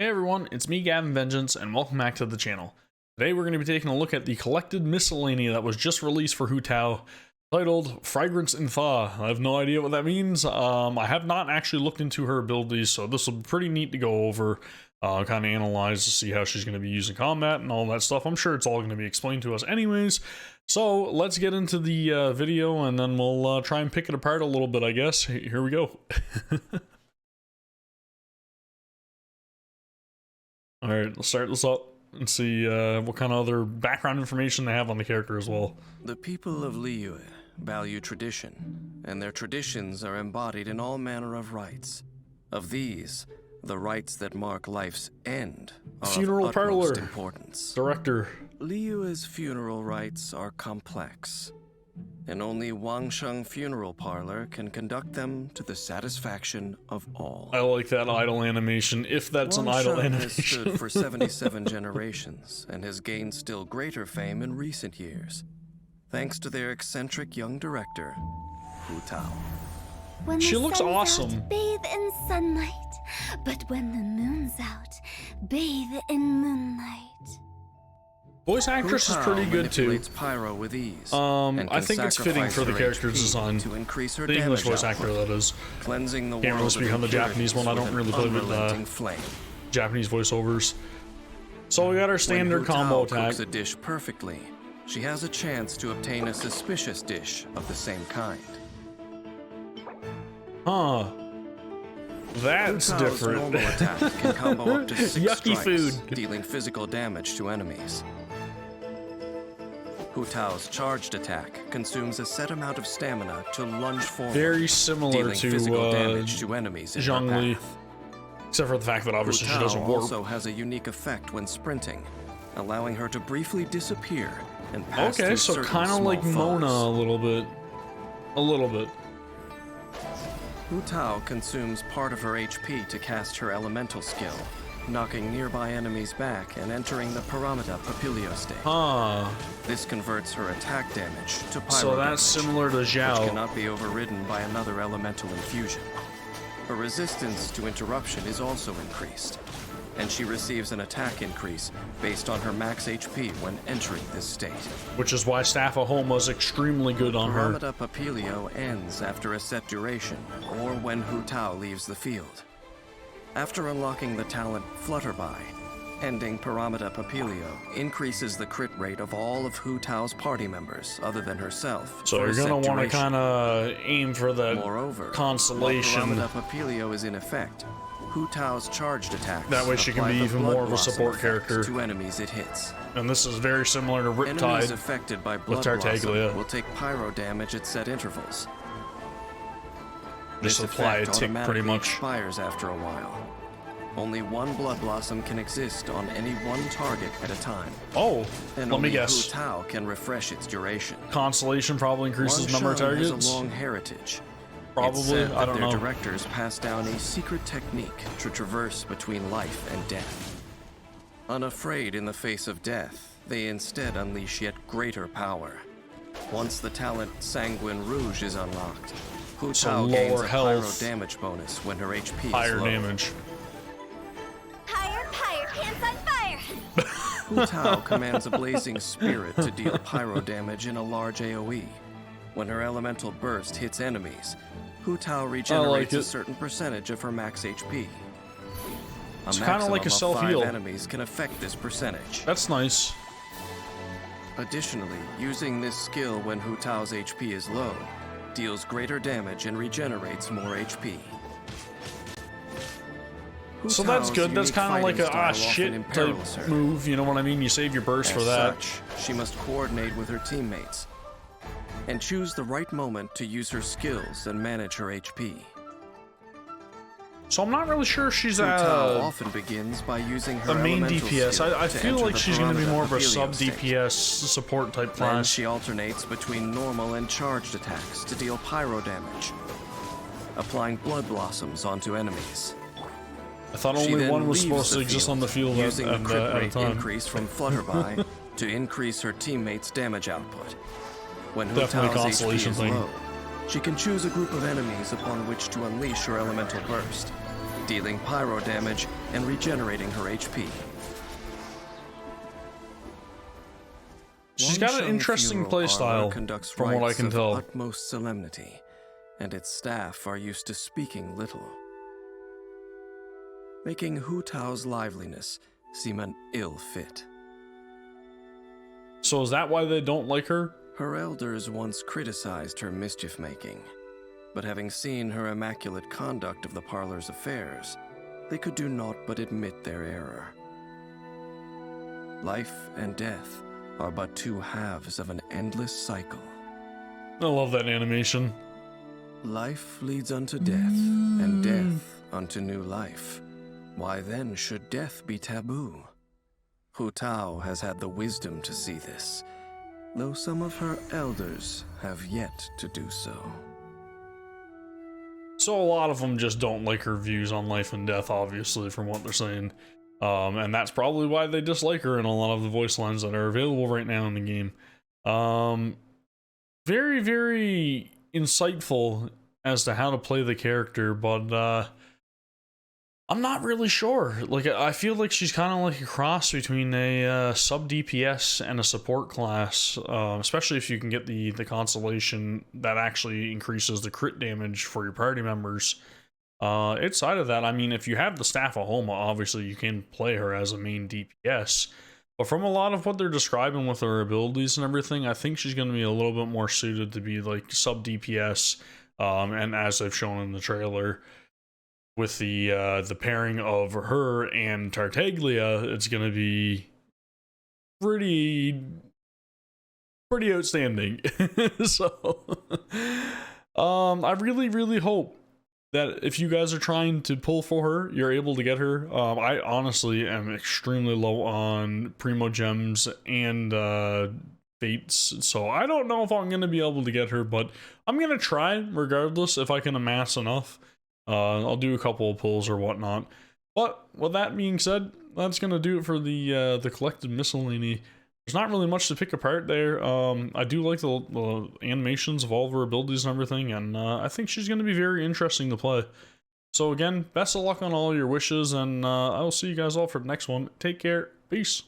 Hey everyone, it's me Gavin Vengeance and welcome back to the channel. Today we're going to be taking a look at the collected Miscellany that was just released for Hu Tao, titled Fragrance and Thaw. I have no idea what that means. I have not actually looked into her abilities, so this will be pretty neat to go over, kind of analyze to see how she's going to be using combat and all that stuff. I'm sure it's all going to be explained to us anyways. So let's get into the video and then we'll try and pick it apart a little bit, I guess. Here we go. Alright, let's start this up and see what kind of other background information they have on the character as well. The people of Liyue value tradition, and their traditions are embodied in all manner of rites. Of these, the rites that mark life's end are Funeral of utmost parlor importance. director. Liyue's funeral rites are complex, and only Wangsheng Funeral Parlor can conduct them to the satisfaction of all. I like that idle animation, if that's an idle Wangsheng has animation. stood for 77 generations and has gained still greater fame in recent years, thanks to their eccentric young director, Hu Tao. When She the looks sun's awesome. Out, bathe in sunlight, but when the moon's out, bathe in moonlight. Voice actress is Hu Tao pretty good too. manipulates Pyro with ease, I think it's fitting for the sacrifice her character's HP design. to increase her The English damage voice actor, output, that is. cleansing the Can't really world speak of on the Japanese one. I don't impurities really play with with an unrelenting flame. Japanese voiceovers. So we got our standard when Hu combo Tao attack. cooks a dish perfectly, she has a chance to obtain a suspicious dish of the same kind. Huh. That's Hu Tao's different. normal attack can combo up to 6 Yucky strikes, food. dealing physical damage to enemies. Hu Tao's charged attack consumes a set amount of stamina to lunge forward, Very similar dealing to physical damage to enemies in her Zhongli. path. Except for the fact that obviously Hu she Tao doesn't warp. also has a unique effect when sprinting, allowing her to briefly disappear and pass Okay, through so certain kind of small like Mona foes. a little bit. A little bit. Hu Tao consumes part of her HP to cast her elemental skill, knocking nearby enemies back and entering the Paramita Papilio state. Huh. This converts her attack damage to pyro So that's damage, similar to which Zhao. cannot be overridden by another elemental infusion. Her resistance to interruption is also increased, and she receives an attack increase based on her max HP when entering this state. Which is why Staff of Home was extremely good on her. Paramita Papilio ends after a set duration, or when Hu Tao leaves the field. After unlocking the talent Flutterby, ending Paramita Papilio increases the crit rate of all of Hu Tao's party members other than herself. So for you're a set gonna want to duration. kind of aim for that Moreover, consolation. while Paramita Papilio is in effect, Hu Tao's charged attacks That way she can apply be the even Blood more of a Blossom support effect character. to enemies it hits. And this is very similar to Enemies Riptide. affected by with Blood Blossom Tartaglia. will take pyro damage at set intervals. Just This apply a effect tick pretty automatically much. expires after a while. Only one Blood Blossom can exist on any one target at a time, Oh, and let only me guess. Hu Tao can refresh its duration. Consolation probably increases number of Wangsheng has targets. a long heritage. Probably, It's said I that don't their know. directors passed down a secret technique to traverse between life and death. Unafraid in the face of death, they instead unleash yet greater power. Once the talent Sanguine Rouge is unlocked, Hu So Tao gains lower a pyro health. damage bonus when her HP Higher is low. damage. Higher, pants on fire! Hu Tao commands a blazing spirit to deal pyro damage in a large AoE. When her elemental burst hits enemies, Hu Tao regenerates it. a certain percentage of her max HP. It's kinda like a maximum of self-heal. 5 enemies can affect this percentage. That's nice. Additionally, using this skill when Hu Tao's HP is low deals greater damage and regenerates more HP. Hu So that's Tao's good. That's unique kind of like fighting a style often shit imperils type her. move. You know what I mean? You save your burst for As that. such, she must coordinate with her teammates and choose the right moment to use her skills and manage her HP. So I'm not really sure if she's Hu Tao a often begins by using her main elemental DPS. skill I to feel enter like the she's going to be Paramita more of a Papilio sub state. DPS support type Then class. she alternates between normal and charged attacks to deal pyro damage, applying blood blossoms onto enemies. I thought She only then one was leaves supposed to the exist on the field using the crit at a rate time. increase from Flutterby to increase her teammates' damage output. When Hu Definitely Tao's HP consolation is thing. low, she can choose a group of enemies upon which to unleash her elemental burst, dealing pyro damage and regenerating her HP. She's got an interesting playstyle, from what I can tell. Utmost solemnity, and its staff are used to speaking little, making Hu Tao's liveliness seem an ill fit. So is that why they don't like her? Her elders once criticized her mischief-making, but having seen her immaculate conduct of the parlor's affairs, they could do naught but admit their error. Life and death are but two halves of an endless cycle. I love that animation. Life leads unto death, and death unto new life. Why then should death be taboo? Hu Tao has had the wisdom to see this, though some of her elders have yet to do so. So a lot of them just don't like her views on life and death, obviously, from what they're saying. And that's probably why they dislike her in a lot of the voice lines that are available right now in the game. Very, very insightful as to how to play the character, but I'm not really sure. Like, I feel like she's kind of like a cross between a sub DPS and a support class, especially if you can get the constellation that actually increases the crit damage for your party members. Outside of that, I mean, if you have the Staff of Homa, obviously you can play her as a main DPS. But from a lot of what they're describing with her abilities and everything, I think she's going to be a little bit more suited to be like sub DPS. And as they've shown in the trailer, with the pairing of her and Tartaglia, it's going to be pretty outstanding. So, I really hope that if you guys are trying to pull for her, you're able to get her. I honestly am extremely low on Primo Gems and Fates, so I don't know if I'm going to be able to get her, but I'm going to try regardless if I can amass enough. I'll do a couple of pulls or whatnot. But with that being said, that's going to do it for the collected miscellany. There's not really much to pick apart there. I do like the animations of all of her abilities and everything, and I think she's going to be very interesting to play. So again, best of luck on all your wishes, and I will see you guys all for the next one. Take care. Peace.